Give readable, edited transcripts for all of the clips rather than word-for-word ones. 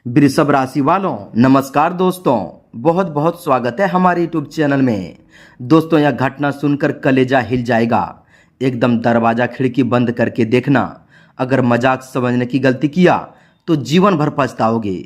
वृषभ राशि वालों नमस्कार दोस्तों, बहुत बहुत स्वागत है हमारे यूट्यूब चैनल में। दोस्तों यह घटना सुनकर कलेजा हिल जाएगा। एकदम दरवाजा खिड़की बंद करके देखना। अगर मजाक समझने की गलती किया तो जीवन भर पछताओगे,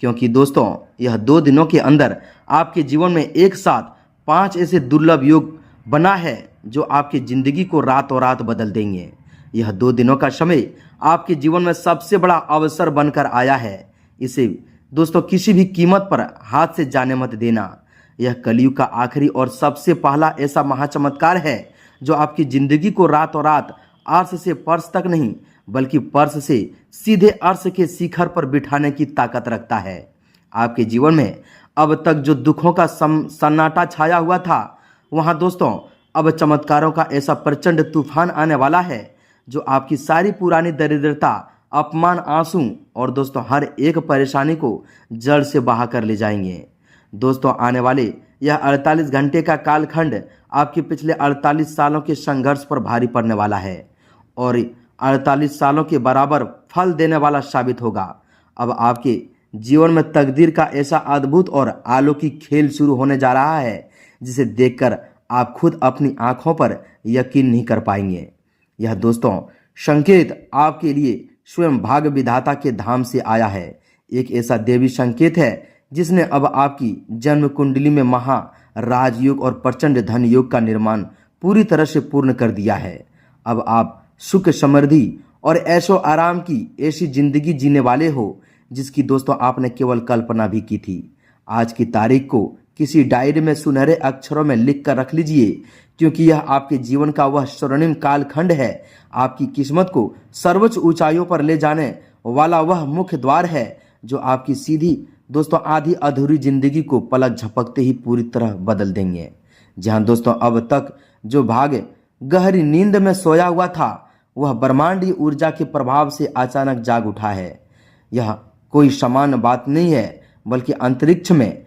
क्योंकि दोस्तों यह 2 दिनों के अंदर आपके जीवन में एक साथ 5 ऐसे दुर्लभ योग बना है जो आपकी जिंदगी को रातों रात बदल देंगे। यह 2 दिनों का समय आपके जीवन में सबसे बड़ा अवसर बनकर आया है। इसे दोस्तों किसी भी कीमत पर हाथ से जाने मत देना। यह कलयुग का आखिरी और सबसे पहला ऐसा महाचमत्कार है जो आपकी जिंदगी को रातों रात अर्श से पर्श तक नहीं बल्कि पर्श से सीधे अर्श के शिखर पर बिठाने की ताकत रखता है। आपके जीवन में अब तक जो दुखों का सन्नाटा छाया हुआ था, वहां दोस्तों अब चमत्कारों का ऐसा प्रचंड तूफान आने वाला है जो आपकी सारी पुरानी दरिद्रता, अपमान, आंसू और दोस्तों हर एक परेशानी को जड़ से बहा कर ले जाएंगे। दोस्तों आने वाले यह 48 घंटे का कालखंड आपके पिछले 48 सालों के संघर्ष पर भारी पड़ने वाला है और 48 सालों के बराबर फल देने वाला साबित होगा। अब आपके जीवन में तकदीर का ऐसा अद्भुत और अलौकिक खेल शुरू होने जा रहा है जिसे देखकर आप खुद अपनी आंखों पर यकीन नहीं कर पाएंगे। यह दोस्तों संकेत आपके लिए स्वयं भाग्य विधाता के धाम से आया है। एक ऐसा देवी संकेत है जिसने अब आपकी जन्म कुंडली में महा राजयोग और प्रचंड धन योग का निर्माण पूरी तरह से पूर्ण कर दिया है। अब आप सुख, समृद्धि और ऐशो आराम की ऐसी जिंदगी जीने वाले हो जिसकी दोस्तों आपने केवल कल्पना भी की थी। आज की तारीख को किसी डायरी में सुनहरे अक्षरों में लिख कर रख लीजिए, क्योंकि यह आपके जीवन का वह स्वर्णिम कालखंड है। आपकी किस्मत को सर्वोच्च ऊंचाइयों पर ले जाने वाला वह मुख्य द्वार है जो आपकी सीधी दोस्तों आधी अधूरी जिंदगी को पलक झपकते ही पूरी तरह बदल देंगे। जहां दोस्तों अब तक जो भाग्य गहरी नींद में सोया हुआ था, वह ब्रह्मांडीय ऊर्जा के प्रभाव से अचानक जाग उठा है। यह कोई सामान्य बात नहीं है बल्कि अंतरिक्ष में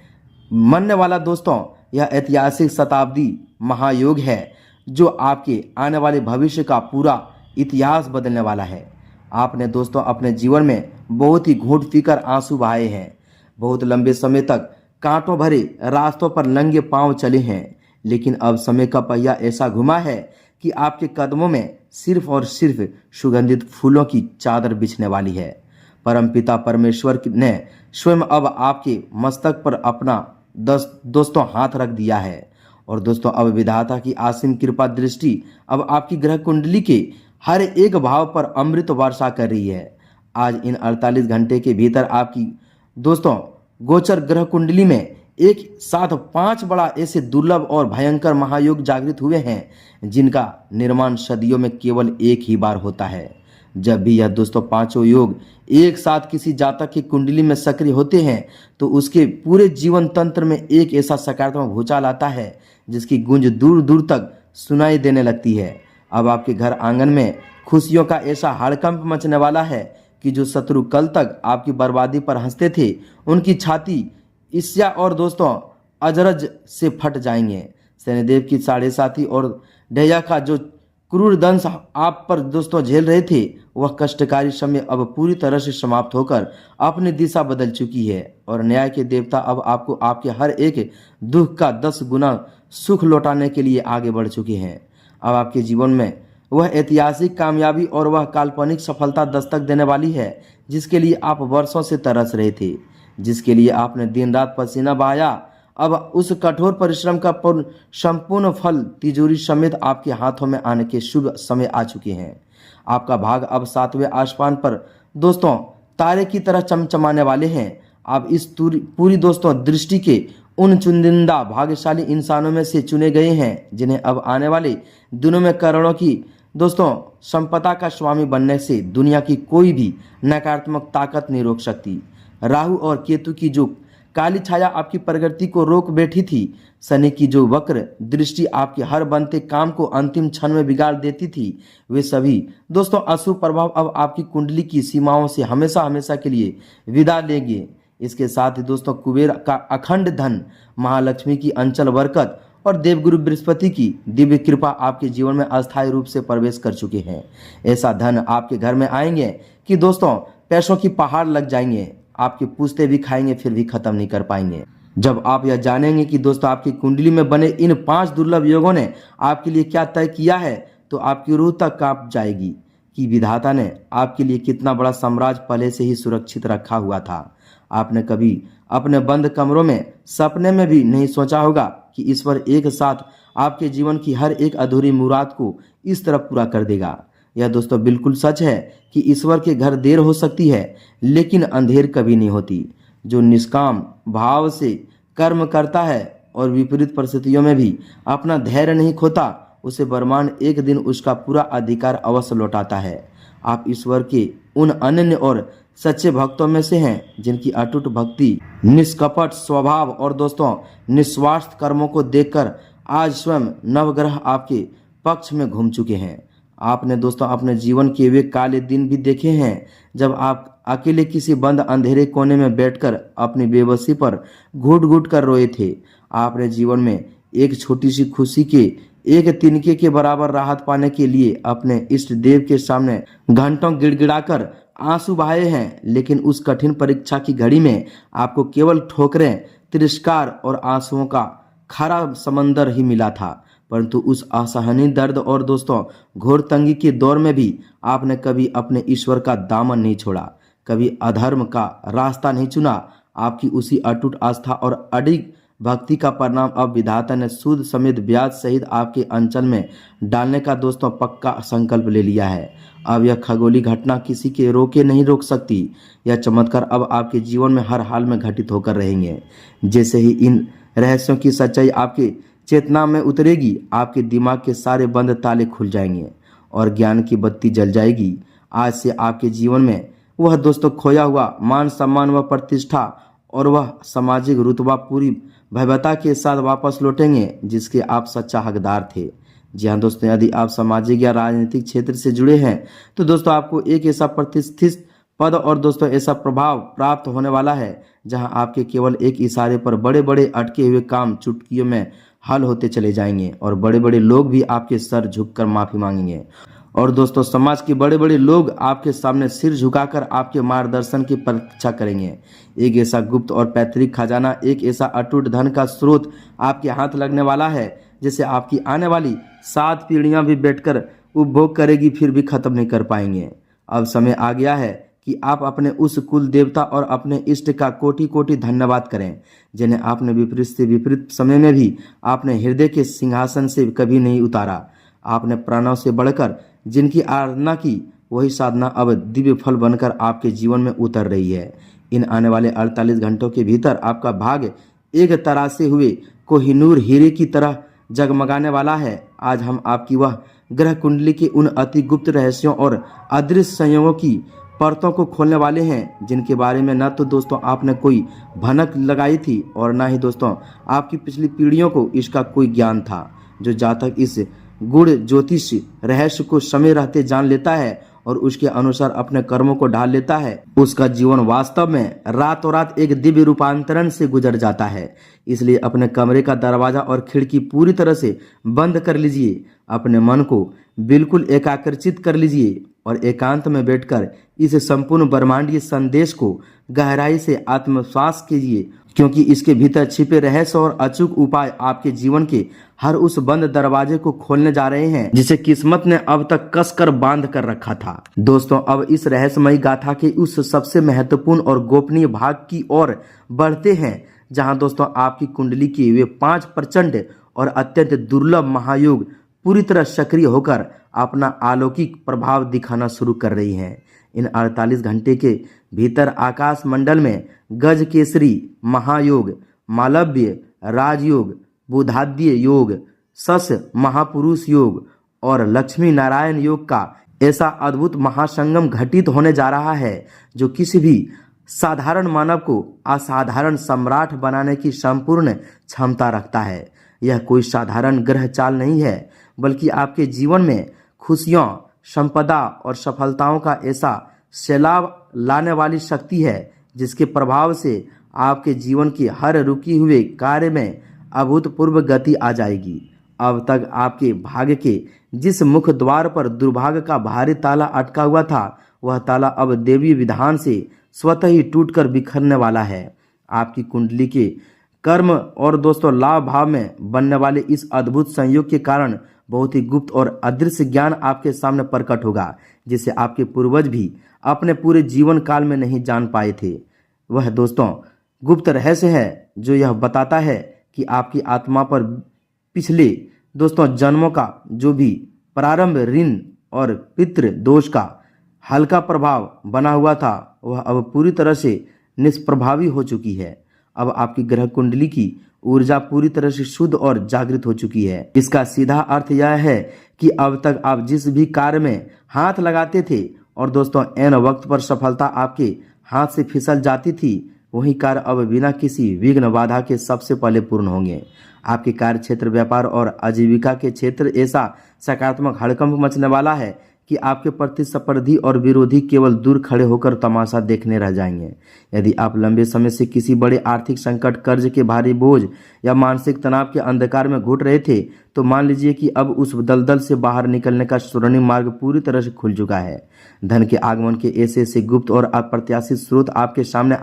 मनने वाला दोस्तों यह ऐतिहासिक शताब्दी महायोग है जो आपके आने वाले भविष्य का पूरा इतिहास बदलने वाला है। आपने दोस्तों अपने जीवन में बहुत ही घूंट पीकर आंसू बहाए हैं, बहुत लंबे समय तक कांटों भरे रास्तों पर नंगे पांव चले हैं, लेकिन अब समय का पहिया ऐसा घुमा है कि आपके कदमों में सिर्फ और सिर्फ सुगंधित फूलों की चादर बिछने वाली है। परमपिता परमेश्वर ने स्वयं अब आपके मस्तक पर अपना दोस्तों हाथ रख दिया है और दोस्तों अब विधाता की असीम कृपा दृष्टि अब आपकी ग्रह कुंडली के हर एक भाव पर अमृत वर्षा कर रही है। आज इन 48 घंटे के भीतर आपकी दोस्तों गोचर ग्रह कुंडली में एक साथ 5 बड़ा ऐसे दुर्लभ और भयंकर महायोग जागृत हुए हैं जिनका निर्माण सदियों में केवल एक ही बार होता है। जब भी यह दोस्तों 5 योग एक साथ किसी जातक की कुंडली में सक्रिय होते हैं तो उसके पूरे जीवन तंत्र में एक ऐसा सकारात्मक भूचाल आता है जिसकी गूंज दूर दूर तक सुनाई देने लगती है। अब आपके घर आंगन में खुशियों का ऐसा हड़कंप मचने वाला है कि जो शत्रु कल तक आपकी बर्बादी पर हंसते थे, उनकी छाती ईर्ष्या और दोस्तों अजरज से फट जाएंगे। शनिदेव की 7.5 और ढैया का जो क्रूर दंश आप पर दोस्तों झेल रहे थे, वह कष्टकारी समय अब पूरी तरह से समाप्त होकर अपनी दिशा बदल चुकी है और न्याय के देवता अब आपको आपके हर एक दुख का 10 गुना सुख लौटाने के लिए आगे बढ़ चुके हैं। अब आपके जीवन में वह ऐतिहासिक कामयाबी और वह काल्पनिक सफलता दस्तक देने वाली है जिसके लिए आप वर्षों से तरस रहे थे, जिसके लिए आपने दिन रात पसीना बहाया। अब उस कठोर परिश्रम का संपूर्ण फल तिजोरी समेत आपके हाथों में आने के शुभ समय आ चुके हैं। आपका भाग अब 7वें आसमान पर दोस्तों तारे की तरह चमचमाने वाले हैं। आप इस पूरी दोस्तों दृष्टि के उन चुनिंदा भाग्यशाली इंसानों में से चुने गए हैं जिन्हें अब आने वाले दिनों में करोड़ों की दोस्तों संपदा का स्वामी बनने से दुनिया की कोई भी नकारात्मक ताकत नहीं रोक सकती। राहु और केतु की जो काली छाया आपकी प्रगति को रोक बैठी थी, शनि की जो वक्र दृष्टि आपके हर बनते काम को अंतिम क्षण में बिगाड़ देती थी, वे सभी दोस्तों अशुभ प्रभाव अब आपकी कुंडली की सीमाओं से हमेशा हमेशा के लिए विदा लेंगे। इसके साथ ही दोस्तों कुबेर का अखंड धन, महालक्ष्मी की अंचल बरकत और देवगुरु बृहस्पति की दिव्य कृपा आपके जीवन में अस्थायी रूप से प्रवेश कर चुके हैं। ऐसा धन आपके घर में आएंगे कि दोस्तों पैसों की पहाड़ लग जाएंगे। आपके पूछते भी खाएंगे फिर भी खत्म नहीं कर पाएंगे। जब आप यह जानेंगे कि दोस्तों आपकी कुंडली में बने इन 5 दुर्लभ योगों ने आपके लिए क्या तय किया है, तो आपकी रूह तक कांप जाएगी कि विधाता ने आपके लिए कितना बड़ा साम्राज्य पहले से ही सुरक्षित रखा हुआ था। आपने कभी अपने बंद कमरों में सपने में भी नहीं सोचा होगा कि ईश्वर एक साथ आपके जीवन की हर एक अधूरी मुराद को इस तरह पूरा कर देगा। यह दोस्तों बिल्कुल सच है कि ईश्वर के घर देर हो सकती है, लेकिन अंधेर कभी नहीं होती। जो निष्काम भाव से कर्म करता है और विपरीत परिस्थितियों में भी अपना धैर्य नहीं खोता, उसे ब्रह्मांड एक दिन उसका पूरा अधिकार अवश्य लौटाता है। आप ईश्वर के उन अनन्य और सच्चे भक्तों में से हैं जिनकी अटूट भक्ति, निष्कपट स्वभाव और दोस्तों निस्वार्थ कर्मों को देखकर आज स्वयं नवग्रह आपके पक्ष में घूम चुके हैं। आपने दोस्तों अपने जीवन के वे काले दिन भी देखे हैं जब आप अकेले किसी बंद अंधेरे कोने में बैठकर अपनी बेबसी पर घुट घुट कर रोए थे। आपने जीवन में एक छोटी सी खुशी के एक तिनके के बराबर राहत पाने के लिए अपने इष्ट देव के सामने घंटों गिड़गिड़ाकर आंसू बहाए हैं, लेकिन उस कठिन परीक्षा की घड़ी में आपको केवल ठोकरें, तिरस्कार और आंसुओं का खारा समंदर ही मिला था। परंतु उस असहनीय दर्द और दोस्तों घोर तंगी के दौर में भी आपने कभी अपने ईश्वर का दामन नहीं छोड़ा, कभी अधर्म का रास्ता नहीं चुना। आपकी उसी अटूट आस्था और अडिग भक्ति का परिणाम अब विधाता ने सूद समेत ब्याज सहित आपके अंचल में डालने का दोस्तों पक्का संकल्प ले लिया है। अब यह खगोली घटना किसी के रोके नहीं रोक सकती। यह चमत्कार अब आपके जीवन में हर हाल में घटित होकर रहेंगे। जैसे ही इन रहस्यों की सच्चाई आपके चेतना में उतरेगी, आपके दिमाग के सारे बंद ताले खुल जाएंगे और ज्ञान की बत्ती जल जाएगी। आज से आपके जीवन में वह दोस्तों खोया हुआ मान सम्मान व प्रतिष्ठा और वह सामाजिक रुतबा पूरी भव्यता के साथ वापस लौटेंगे जिसके आप सच्चा हकदार थे। जी हाँ दोस्तों, यदि आप सामाजिक या राजनीतिक क्षेत्र से जुड़े हैं तो दोस्तों आपको एक ऐसा प्रतिष्ठित पद और दोस्तों ऐसा प्रभाव प्राप्त होने वाला है जहां आपके केवल एक इशारे पर बड़े बड़े अटके हुए काम चुटकियों में हल होते चले जाएंगे और बड़े बड़े लोग भी आपके सर झुककर माफी मांगेंगे। और दोस्तों समाज के बड़े बड़े लोग आपके सामने सिर झुकाकर आपके मार्गदर्शन की प्रतीक्षा करेंगे। एक ऐसा गुप्त और पैतृक खजाना, एक ऐसा अटूट धन का स्रोत आपके हाथ लगने वाला है जिसे आपकी आने वाली 7 पीढ़ियां भी बैठकर उपभोग करेगी फिर भी खत्म नहीं कर पाएंगे। अब समय आ गया है कि आप अपने उस कुल देवता और अपने इष्ट का कोटि कोटि धन्यवाद करें जिन्हें आपने विपरीत से विपरीत समय में भी आपने हृदय के सिंहासन से कभी नहीं उतारा। आपने प्राणों से बढ़कर जिनकी आराधना की, वही साधना अब दिव्य फल बनकर आपके जीवन में उतर रही है। इन आने वाले 48 घंटों के भीतर आपका भाग्य एक तरासे हुए कोहिनूर हीरे की तरह जगमगाने वाला है। आज हम आपकी वह ग्रह कुंडली के उन अति गुप्त रहस्यों और अदृश्य संयोगों की परतों को खोलने वाले हैं जिनके बारे में न तो दोस्तों आपने कोई भनक लगाई थी और न ही दोस्तों आपकी पिछली पीढ़ियों को इसका कोई ज्ञान था। जो जातक इस गुड़ ज्योतिष रहस्य को समय रहते जान लेता है और उसके अनुसार अपने कर्मों को ढाल लेता है, उसका जीवन वास्तव में रातों रात एक दिव्य रूपांतरण से गुजर जाता है। इसलिए अपने कमरे का दरवाजा और खिड़की पूरी तरह से बंद कर लीजिए, अपने मन को बिल्कुल एकाग्रचित कर लीजिए और एकांत में बैठकर इस संपूर्ण ब्रह्मांडीय संदेश को गहराई से आत्मविश्वास कीजिए, क्योंकि इसके भीतर छिपे रहस्य और अचूक उपाय आपके जीवन के हर उस बंद दरवाजे को खोलने जा रहे हैं जिसे किस्मत ने अब तक कसकर बांध कर रखा था। दोस्तों अब इस रहस्यमयी गाथा के उस सबसे महत्वपूर्ण और गोपनीय भाग की ओर बढ़ते हैं जहां दोस्तों आपकी कुंडली के वे 5 प्रचंड और अत्यंत दुर्लभ महायोग पूरी तरह सक्रिय होकर अपना अलौकिक प्रभाव दिखाना शुरू कर रही हैं। इन 48 घंटे के भीतर आकाश मंडल में गज केसरी महायोग, मालव्य राजयोग, बुधाद्य योग, सस महापुरुष योग और लक्ष्मी नारायण योग का ऐसा अद्भुत महासंगम घटित होने जा रहा है जो किसी भी साधारण मानव को असाधारण सम्राट बनाने की संपूर्ण क्षमता रखता है। यह कोई साधारण ग्रह चाल नहीं है, बल्कि आपके जीवन में खुशियों, संपदा और सफलताओं का ऐसा सैलाब लाने वाली शक्ति है जिसके प्रभाव से आपके जीवन के हर रुकी हुए कार्य में अभूतपूर्व गति आ जाएगी। अब तक आपके भाग्य के जिस मुख द्वार पर दुर्भाग्य का भारी ताला अटका हुआ था, वह ताला अब देवी विधान से स्वतः ही टूटकर बिखरने वाला है। आपकी कुंडली के कर्म और दोस्तों लाभ भाव में बनने वाले इस अद्भुत संयोग के कारण बहुत ही गुप्त और अदृश्य ज्ञान आपके सामने प्रकट होगा, जिसे आपके पूर्वज भी अपने पूरे जीवन काल में नहीं जान पाए थे। वह दोस्तों गुप्त रहस्य है जो यह बताता है कि आपकी आत्मा पर पिछले दोस्तों जन्मों का जो भी प्रारंभ ऋण और पितृ दोष का हल्का प्रभाव बना हुआ था वह अब पूरी तरह से निष्प्रभावी हो चुकी है। अब आपकी ग्रह कुंडली की ऊर्जा पूरी तरह से शुद्ध और जागृत हो चुकी है। इसका सीधा अर्थ यह है कि अब तक आप जिस भी कार्य में हाथ लगाते थे और दोस्तों ऐन वक्त पर सफलता आपके हाथ से फिसल जाती थी, वही कार्य अब बिना किसी विघ्न बाधा के सबसे पहले पूर्ण होंगे। आपके कार्य क्षेत्र, व्यापार और आजीविका के क्षेत्र ऐसा सकारात्मक हड़कंप मचने वाला है कि आपके प्रतिस्पर्धी और विरोधी केवल दूर खड़े होकर तमाशा देखने रह जाएंगे। यदि आप लंबे समय से किसी बड़े आर्थिक संकट, कर्ज के भारी बोझ या मानसिक तनाव के अंधकार में घुट रहे थे, तो मान लीजिए कि अब उस दलदल से बाहर निकलने का स्वर्णिम मार्ग पूरी तरह से खुल चुका है। धन के आगमन के ऐसे ऐसे गुप्त और अप्रत्याशित स्रोत आपके सामने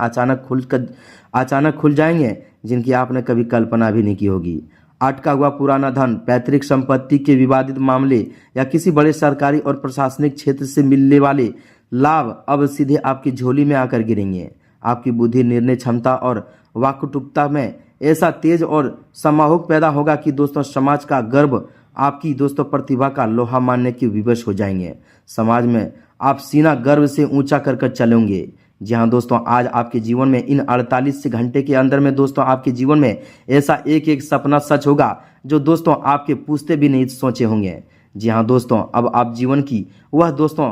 अचानक खुल जाएंगे जिनकी आपने कभी कल्पना भी नहीं की होगी। अटका हुआ पुराना धन, पैतृक संपत्ति के विवादित मामले या किसी बड़े सरकारी और प्रशासनिक क्षेत्र से मिलने वाले लाभ अब सीधे आपकी झोली में आकर गिरेंगे। आपकी बुद्धि, निर्णय क्षमता और वाक्पटुता में ऐसा तेज और समाहूक पैदा होगा कि दोस्तों समाज का गर्व आपकी दोस्तों प्रतिभा का लोहा मानने के विवश हो जाएंगे। समाज में आप सीना गर्व से ऊंचा कर चलेंगे। जी हाँ दोस्तों, आज आपके जीवन में इन 48 घंटे के अंदर में दोस्तों आपके जीवन में ऐसा एक एक सपना सच होगा जो दोस्तों आपके पूछते भी नहीं सोचे होंगे। जी हाँ दोस्तों, अब आप जीवन की वह दोस्तों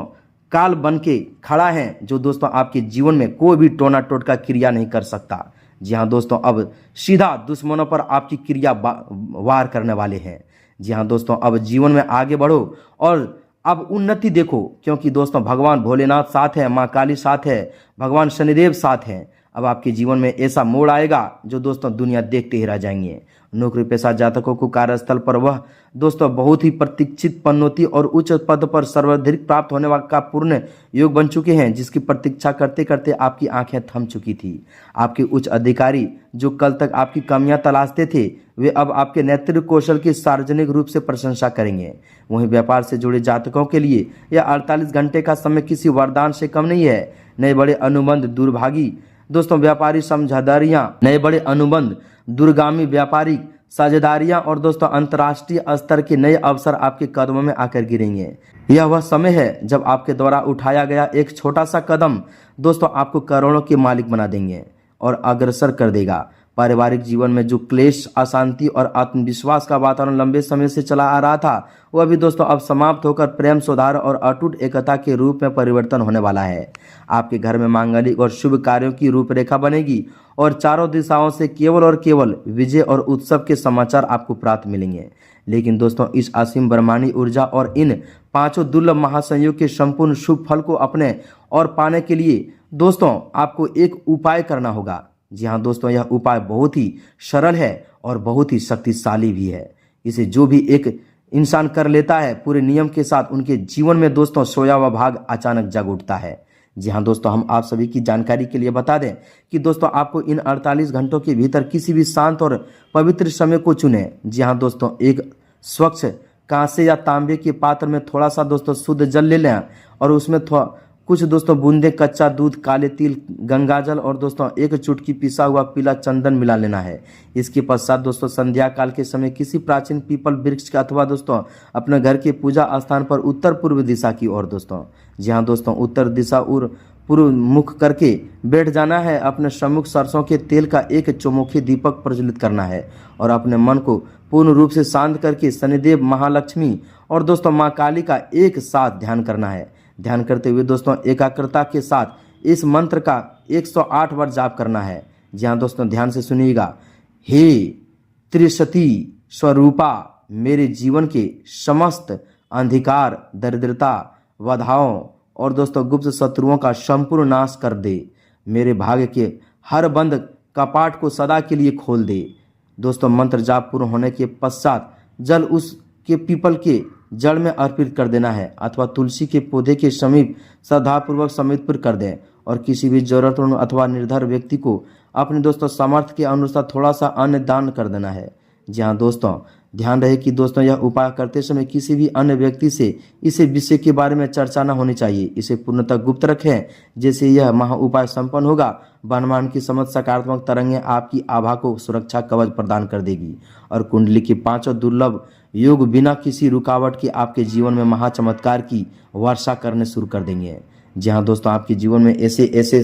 काल बन के खड़ा है जो दोस्तों आपके जीवन में कोई भी टोना टोटका क्रिया नहीं कर सकता। जी हाँ दोस्तों, अब सीधा दुश्मनों पर आपकी क्रिया वार करने वाले हैं। जी हाँ दोस्तों, अब जीवन में आगे बढ़ो और अब उन्नति देखो, क्योंकि दोस्तों भगवान भोलेनाथ साथ है, माँ काली साथ है, भगवान शनिदेव साथ हैं। अब आपके जीवन में ऐसा मोड़ आएगा जो दोस्तों दुनिया देखते ही रह जाएंगे। नौकरी पेशा जातकों को कार्यस्थल पर वह दोस्तों बहुत ही प्रतीक्षित पदोन्नति और उच्च पद पर सर्वाधिक प्राप्त होने का पूर्ण योग बन चुके हैं, जिसकी प्रतीक्षा करते करते आपकी आंखें थम चुकी थी। आपके उच्च अधिकारी जो कल तक आपकी कमियां तलाशते थे, वे अब आपके नेतृत्व कौशल की सार्वजनिक रूप से प्रशंसा करेंगे। वहीं व्यापार से जुड़े जातकों के लिए यह 48 घंटे का समय किसी वरदान से कम नहीं है। नए बड़े अनुबंध, दुर्भागी दोस्तों व्यापारी समझदारियां, नए बड़े अनुबंध, दूरगामी व्यापारिक साझेदारियां और दोस्तों अंतर्राष्ट्रीय स्तर के नए अवसर आपके कदमों में आकर गिरेंगे। यह वह समय है जब आपके द्वारा उठाया गया एक छोटा सा कदम दोस्तों आपको करोड़ों के मालिक बना देंगे और अग्रसर कर देगा। पारिवारिक जीवन में जो क्लेश, अशांति और आत्मविश्वास का वातावरण लंबे समय से चला आ रहा था, वह भी दोस्तों अब समाप्त होकर प्रेम, सुधार और अटूट एकता के रूप में परिवर्तन होने वाला है। आपके घर में मांगलिक और शुभ कार्यों की रूपरेखा बनेगी और चारों दिशाओं से केवल और केवल विजय और उत्सव के समाचार आपको प्राप्त मिलेंगे। लेकिन दोस्तों इस असीम ब्रह्मांडी ऊर्जा और इन पांचों दुर्लभ महासंयोग के संपूर्ण शुभ फल को अपने और पाने के लिए दोस्तों आपको एक उपाय करना होगा। जी हाँ दोस्तों, यह उपाय बहुत ही सरल है और बहुत ही शक्तिशाली भी है। इसे जो भी एक इंसान कर लेता है पूरे नियम के साथ, उनके जीवन में दोस्तों सोया हुआ भाग अचानक जग उठता है। जी हाँ दोस्तों, हम आप सभी की जानकारी के लिए बता दें कि दोस्तों आपको इन 48 घंटों के भीतर किसी भी शांत और पवित्र समय को चुने। जी हाँ दोस्तों, एक स्वच्छ कांसे या तांबे के पात्र में थोड़ा सा दोस्तों शुद्ध जल ले लें और उसमें कुछ दोस्तों बूंदे कच्चा दूध, काले तिल, गंगाजल और दोस्तों एक चुटकी पिसा हुआ पीला चंदन मिला लेना है। इसके पश्चात दोस्तों संध्या काल के समय किसी प्राचीन पीपल वृक्ष का अथवा दोस्तों अपने घर के पूजा स्थान पर उत्तर पूर्व दिशा की ओर दोस्तों, जी हाँ दोस्तों, उत्तर दिशा और पूर्व मुख करके बैठ जाना है। अपने सम्मुख सरसों के तेल का एक चौमुखी दीपक प्रज्वलित करना है और अपने मन को पूर्ण रूप से शांत करके शनिदेव, महालक्ष्मी और दोस्तों माँ काली का एक साथ ध्यान करना है। ध्यान करते हुए दोस्तों एकाग्रता के साथ इस मंत्र का 108 बार जाप करना है। जी हाँ दोस्तों, ध्यान से सुनिएगा। हे त्रिशती स्वरूपा, मेरे जीवन के समस्त अंधकार, दरिद्रता, बाधाओं और दोस्तों गुप्त शत्रुओं का संपूर्ण नाश कर दे। मेरे भाग्य के हर बंद कपाट को सदा के लिए खोल दे। दोस्तों मंत्र जाप पूर्ण होने के पश्चात जल उसके पीपल के जड़ में अर्पित कर देना है अथवा तुलसी के पौधे के समीप श्रद्धापूर्वक समर्पित कर दें और किसी भी जरूरतमंद अथवा निर्धर व्यक्ति को अपने दोस्तों सामर्थ्य के अनुसार थोड़ा सा अन्न दान कर देना है। जी हाँ दोस्तों, ध्यान रहे कि दोस्तों यह उपाय करते समय किसी भी अन्य व्यक्ति से इस विषय के बारे में चर्चा न होनी चाहिए। इसे पूर्णतः गुप्त रखें। जैसे यह महा उपाय संपन्न होगा, ब्रह्मांड की समस्त सकारात्मक तरंगें आपकी आभा को सुरक्षा कवच प्रदान कर देगी और कुंडली के पांचों दुर्लभ योग बिना किसी रुकावट के आपके जीवन में महाचमत्कार की वर्षा करने शुरू कर देंगे। जी हाँ दोस्तों, आपके जीवन में ऐसे ऐसे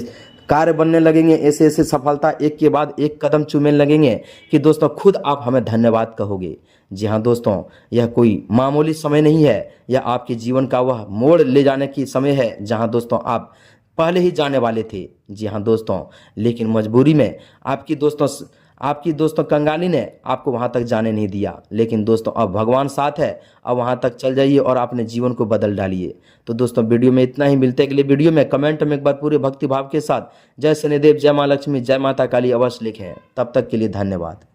कार्य बनने लगेंगे, ऐसे ऐसे सफलता एक के बाद एक कदम चूमने लगेंगे कि दोस्तों खुद आप हमें धन्यवाद कहोगे। जी हाँ दोस्तों, यह कोई मामूली समय नहीं है, यह आपके जीवन का वह मोड़ ले जाने की समय है जहाँ दोस्तों आप पहले ही जाने वाले थे। जी हाँ दोस्तों, लेकिन मजबूरी में आपकी दोस्तों कंगाली ने आपको वहां तक जाने नहीं दिया। लेकिन दोस्तों अब भगवान साथ है, अब वहां तक चल जाइए और अपने जीवन को बदल डालिए। तो दोस्तों वीडियो में इतना ही। मिलते हैं अगले वीडियो में। कमेंट में एक बार पूरे भक्ति भाव के साथ जय शनिदेव, जय माँ लक्ष्मी, जय माता काली अवश्य लिखें। तब तक के लिए धन्यवाद।